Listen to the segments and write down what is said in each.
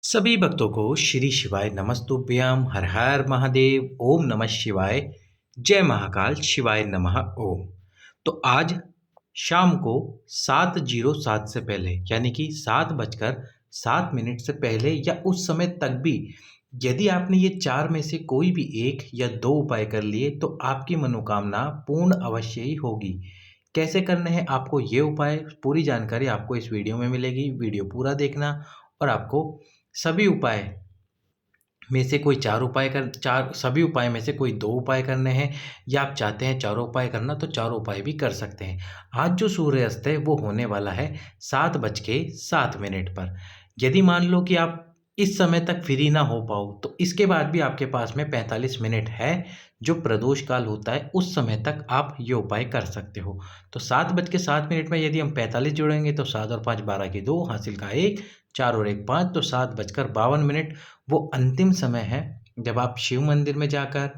सभी भक्तों को श्री शिवाय नमस्तुभ्यम हर हर महादेव ओम नमः शिवाय जय महाकाल शिवाय नमः ओम। तो आज शाम को 7:07 से पहले यानी कि 7:07 से पहले या उस समय तक भी यदि आपने ये चार में से कोई भी एक या दो उपाय कर लिए तो आपकी मनोकामना पूर्ण अवश्य ही होगी। कैसे करने हैं आपको ये उपाय, पूरी जानकारी आपको इस वीडियो में मिलेगी। वीडियो पूरा देखना और आपको सभी उपाय में से कोई चार सभी उपाय में से कोई दो उपाय करने हैं या आप चाहते हैं चारों उपाय करना तो चारों उपाय भी कर सकते हैं। आज जो सूर्यास्त है वो होने वाला है 7:07 पर। यदि मान लो कि आप इस समय तक फ्री ना हो पाओ तो इसके बाद भी आपके पास में 45 मिनट है जो प्रदोष काल होता है, उस समय तक आप ये उपाय कर सकते हो। तो 7:07 में यदि हम 45 जोड़ेंगे तो 7 और 5 12 की 2 हासिल का 1, 4 और 1 5, तो 7:52 वो अंतिम समय है जब आप शिव मंदिर में जाकर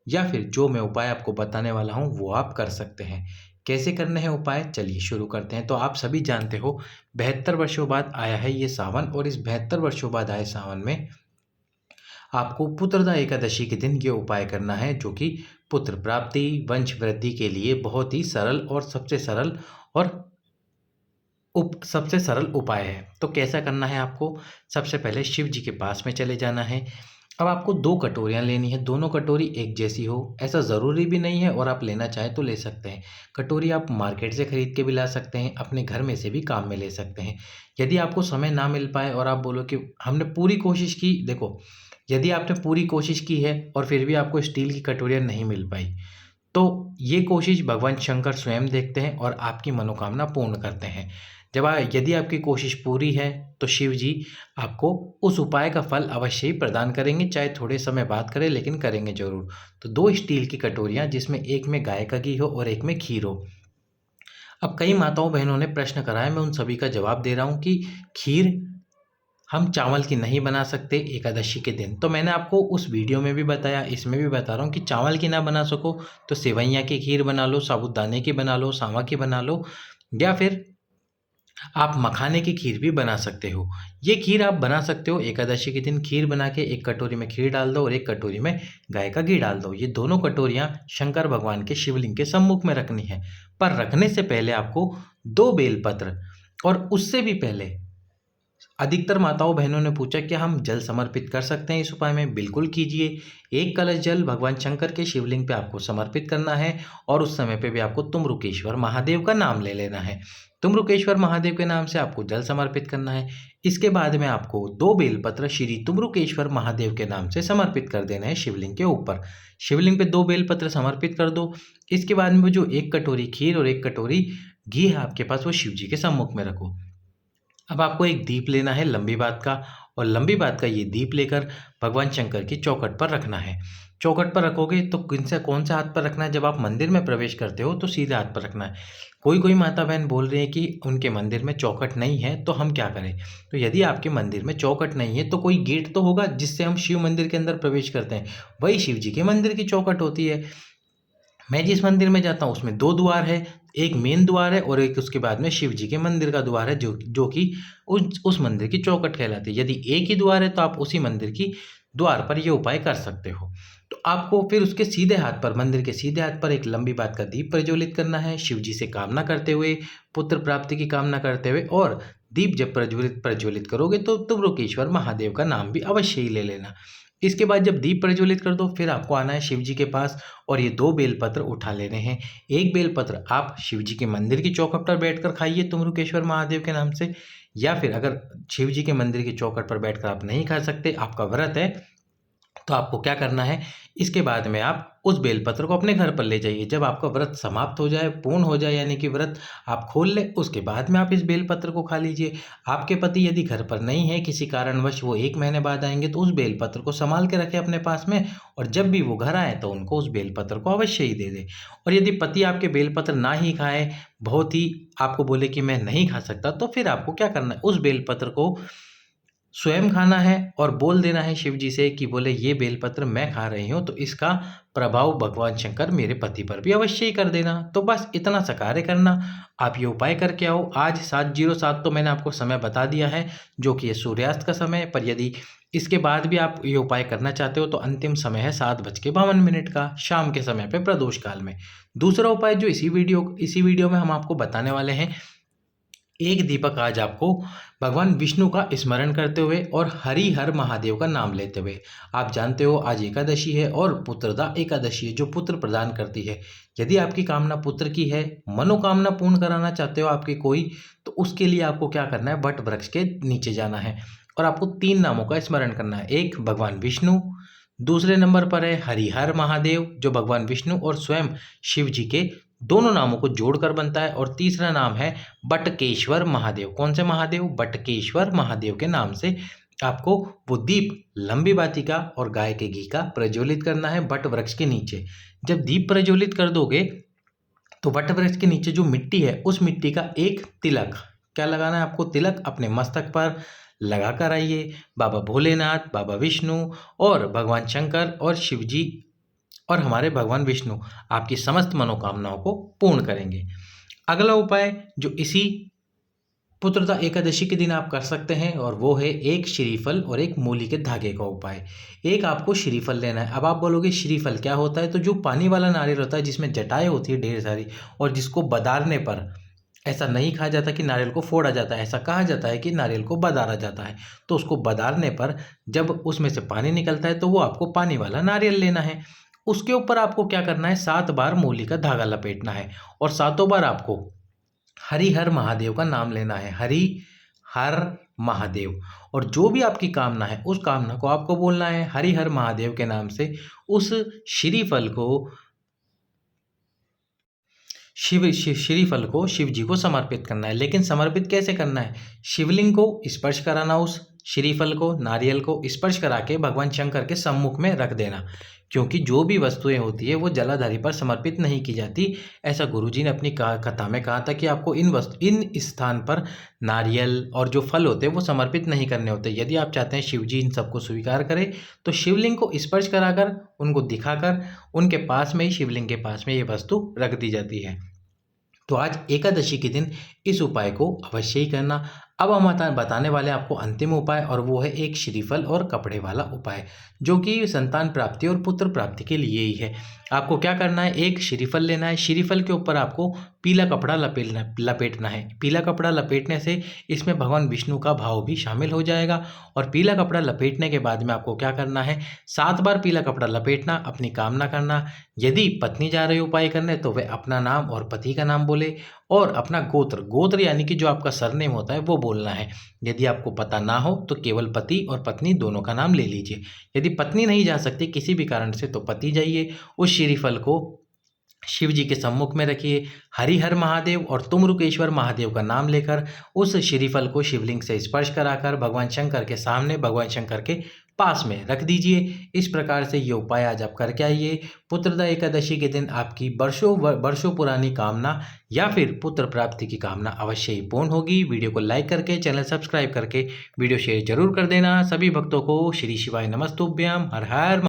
या फिर जो मैं उपाय आपको बताने वाला हूँ वो आप कर सकते हैं। कैसे करने हैं उपाय, चलिए शुरू करते हैं। तो आप सभी जानते हो 72 वर्षों बाद आया है ये सावन, और इस 72 वर्षों बाद आए सावन में आपको पुत्रदा एकादशी के दिन ये उपाय करना है, जो कि पुत्र प्राप्ति, वंश वृद्धि के लिए बहुत ही सरल और और सबसे सरल उपाय है। तो कैसा करना है आपको, सबसे पहले शिव जी के पास में चले जाना है। अब आपको दो कटोरियाँ लेनी है, दोनों कटोरी एक जैसी हो ऐसा ज़रूरी भी नहीं है, और आप लेना चाहें तो ले सकते हैं। कटोरी आप मार्केट से खरीद के भी ला सकते हैं, अपने घर में से भी काम में ले सकते हैं। यदि आपको समय ना मिल पाए और आप बोलो कि हमने पूरी कोशिश की, देखो यदि आपने पूरी कोशिश की है और फिर भी आपको स्टील की कटोरियाँ नहीं मिल पाई तो ये कोशिश भगवान शंकर स्वयं देखते हैं और आपकी मनोकामना पूर्ण करते हैं। यदि आपकी कोशिश पूरी है तो शिव जी आपको उस उपाय का फल अवश्य ही प्रदान करेंगे, चाहे थोड़े समय बाद करें लेकिन करेंगे जरूर। तो दो स्टील की कटोरियाँ जिसमें एक में गाय का घी हो और एक में खीर हो। अब कई माताओं बहनों ने प्रश्न करा है, मैं उन सभी का जवाब दे रहा हूँ कि खीर हम चावल की नहीं बना सकते एकादशी के दिन। तो मैंने आपको उस वीडियो में भी बताया, इसमें भी बता रहा हूँ कि चावल की ना बना सको तो सेवइयाँ की खीर बना लो, साबूदाने की बना लो, सांवा की बना लो, या फिर आप मखाने की खीर भी बना सकते हो। ये खीर आप बना सकते हो एकादशी के दिन। खीर बना के एक कटोरी में खीर डाल दो और एक कटोरी में गाय का घी डाल दो। ये दोनों कटोरियाँ शंकर भगवान के शिवलिंग के सम्मुख में रखनी है। पर रखने से पहले आपको दो बेलपत्र, और उससे भी पहले अधिकतर माताओं बहनों ने पूछा क्या हम जल समर्पित कर सकते हैं इस उपाय में? बिल्कुल कीजिए। एक कलश जल भगवान शंकर के शिवलिंग पे आपको समर्पित करना है, और उस समय पे भी आपको तुम्रुकेश्वर महादेव का नाम ले लेना है। तुम्रुकेश्वर महादेव के नाम से आपको जल समर्पित करना है। इसके बाद में आपको दो बेलपत्र श्री तुम्रुकेश्वर महादेव के नाम से समर्पित कर देना है शिवलिंग के ऊपर। शिवलिंग पे दो बेलपत्र समर्पित कर दो। इसके बाद में जो एक कटोरी खीर और एक कटोरी घी है आपके पास, वो शिव जी के सम्मुख में रखो। अब आपको एक दीप लेना है लंबी बात का, और लंबी बात का ये दीप लेकर भगवान शंकर की चौखट पर रखना है। चौखट पर रखोगे तो कौन सा हाथ पर रखना है? जब आप मंदिर में प्रवेश करते हो तो सीधे हाथ पर रखना है। कोई कोई माता बहन बोल रही है कि उनके मंदिर में चौखट नहीं है तो हम क्या करें? तो यदि आपके मंदिर में चौखट नहीं है तो कोई गेट तो होगा जिससे हम शिव मंदिर के अंदर प्रवेश करते हैं, वही शिव जी के मंदिर की चौखट होती है। मैं जिस मंदिर में जाता हूँ उसमें दो द्वार है, एक मेन द्वार है और एक उसके बाद में शिव जी के मंदिर का द्वार है, जो कि उस मंदिर की चौखट कहलाती है। यदि एक ही द्वार है तो आप उसी मंदिर की द्वार पर ये उपाय कर सकते हो। तो आपको फिर उसके सीधे हाथ पर, मंदिर के सीधे हाथ पर एक लंबी बात का दीप प्रज्वलित करना है, शिव जी से कामना करते हुए, पुत्र प्राप्ति की कामना करते हुए। और दीप जब प्रज्वलित करोगे तो तुम रोकेश्वर महादेव का नाम भी अवश्य ही ले लेना। इसके बाद जब दीप प्रज्वलित कर दो फिर आपको आना है शिव जी के पास और ये दो बेलपत्र उठा लेने हैं। एक बेलपत्र आप शिव जी के मंदिर की चौखट पर बैठकर खाइए तुम्रुकेश्वर महादेव के नाम से, या फिर अगर शिव जी के मंदिर की चौखट पर बैठकर आप नहीं खा सकते, आपका व्रत है, तो आपको क्या करना है, इसके बाद में आप उस बेलपत्र को अपने घर पर ले जाइए। जब आपका व्रत समाप्त हो जाए, पूर्ण हो जाए, यानी कि व्रत आप खोल लें, उसके बाद में आप इस बेलपत्र को खा लीजिए। आपके पति यदि घर पर नहीं है, किसी कारणवश वो 1 महीने बाद आएंगे, तो उस बेलपत्र को संभाल के रखें अपने पास में, और जब भी वो घर आए तो उनको उस बेलपत्र को अवश्य ही दे दें। और यदि पति आपके बेलपत्र ना ही खाए, बहुत ही आपको बोले कि मैं नहीं खा सकता, तो फिर आपको क्या करना है, उस बेलपत्र को स्वयं खाना है और बोल देना है शिव जी से कि बोले ये बेलपत्र मैं खा रही हूँ, तो इसका प्रभाव भगवान शंकर मेरे पति पर भी अवश्य ही कर देना। तो बस इतना सा कार्य करना, आप ये उपाय करके आओ। आज 7:07 तो मैंने आपको समय बता दिया है, जो कि ये सूर्यास्त का समय है, पर यदि इसके बाद भी आप ये उपाय करना चाहते हो तो अंतिम समय है 7:52 का, शाम के समय पे प्रदोष काल में। दूसरा उपाय जो इसी वीडियो में हम आपको बताने वाले हैं, एक दीपक आज आपको भगवान विष्णु का स्मरण करते हुए और हरि हर महादेव का नाम लेते हुए। आप जानते हो आज एकादशी है और पुत्रदा एकादशी है, जो पुत्र प्रदान करती है। यदि आपकी कामना पुत्र की है, मनोकामना पूर्ण कराना चाहते हो आपकी कोई, तो उसके लिए आपको क्या करना है, वट वृक्ष के नीचे जाना है और आपको 3 नामों का स्मरण करना है। एक भगवान विष्णु, दूसरे नंबर पर है हरिहर महादेव, जो भगवान विष्णु और स्वयं शिव जी के दोनों नामों को जोड़कर बनता है, और तीसरा नाम है बटकेश्वर महादेव। कौन से महादेव? बटकेश्वर महादेव के नाम से आपको वो दीप लंबी बाती और गाय के घी का प्रज्वलित करना है वट वृक्ष के नीचे। जब दीप प्रज्वलित कर दोगे तो वट वृक्ष के नीचे जो मिट्टी है, उस मिट्टी का एक तिलक, क्या लगाना है आपको, तिलक अपने मस्तक पर लगा कर आइए। बाबा भोलेनाथ, बाबा विष्णु और भगवान शंकर और शिव जी और हमारे भगवान विष्णु आपकी समस्त मनोकामनाओं को पूर्ण करेंगे। अगला उपाय जो इसी पुत्रदा एकादशी के दिन आप कर सकते हैं, और वो है एक श्रीफल और एक मूली के धागे का उपाय। एक आपको श्रीफल लेना है। अब आप बोलोगे श्रीफल क्या होता है? तो जो पानी वाला नारियल होता है, जिसमें जटाएं होती है ढेर सारी, और जिसको बदारने पर ऐसा नहीं कहा जाता कि नारियल को फोड़ा जाता है, ऐसा कहा जाता है कि नारियल को बदारा जाता है। तो उसको बदारने पर जब उसमें से पानी निकलता है, तो वो आपको पानी वाला नारियल लेना है। उसके ऊपर आपको क्या करना है, 7 बार मूली का धागा लपेटना है और 7 बार आपको हरि हर महादेव का नाम लेना है। हरि हर महादेव, और जो भी आपकी कामना है उस कामना को आपको बोलना है हरि हर महादेव के नाम से। उस श्रीफल को श्रीफल को शिव जी को समर्पित करना है। लेकिन समर्पित कैसे करना है? शिवलिंग को स्पर्श कराना, उस श्रीफल को, नारियल को स्पर्श करा के भगवान शंकर के सम्मुख में रख देना, क्योंकि जो भी वस्तुएं होती है वो जलाधारी पर समर्पित नहीं की जाती। ऐसा गुरुजी ने अपनी कथा में कहा था कि आपको इन स्थान पर नारियल और जो फल होते हैं वो समर्पित नहीं करने होते। यदि आप चाहते हैं शिव जी इन सबको स्वीकार करें, तो शिवलिंग को स्पर्श कराकर, उनको दिखाकर, उनके पास में ही, शिवलिंग के पास में ये वस्तु रख दी जाती है। तो आज एकादशी के दिन इस उपाय को अवश्य ही करना। अब हम बताने वाले आपको अंतिम उपाय, और वो है एक श्रीफल और कपड़े वाला उपाय, जो कि संतान प्राप्ति और पुत्र प्राप्ति के लिए ही है। आपको क्या करना है, एक श्रीफल लेना है। श्रीफल के ऊपर आपको पीला कपड़ा लपेटना है। पीला कपड़ा लपेटने से इसमें भगवान विष्णु का भाव भी शामिल हो जाएगा। और पीला कपड़ा लपेटने के बाद में आपको क्या करना है, 7 बार पीला कपड़ा लपेटना, अपनी कामना करना। यदि पत्नी जा रही उपाय करने, तो वह अपना नाम और पति का नाम बोले, और अपना गोत्र यानी कि जो आपका सरनेम होता है वो बोलना है। यदि आपको पता ना हो तो केवल पति और पत्नी दोनों का नाम ले लीजिए। यदि पत्नी नहीं जा सकती किसी भी कारण से, तो पति जाइए। उस श्रीफल को शिव जी के सम्मुख में रखिए, हरिहर महादेव और तुमरुकेश्वर महादेव का नाम लेकर उस श्रीफल को शिवलिंग से स्पर्श कराकर भगवान शंकर के सामने, भगवान शंकर के पास में रख दीजिए। इस प्रकार से ये उपाय आज आप करके आइए। पुत्रदा एकादशी के दिन आपकी वर्षों पुरानी कामना या फिर पुत्र प्राप्ति की कामना अवश्य ही पूर्ण होगी। वीडियो को लाइक करके, चैनल सब्सक्राइब करके वीडियो शेयर जरूर कर देना। सभी भक्तों को श्री शिवाय नमस्तुभ्यम। हर हर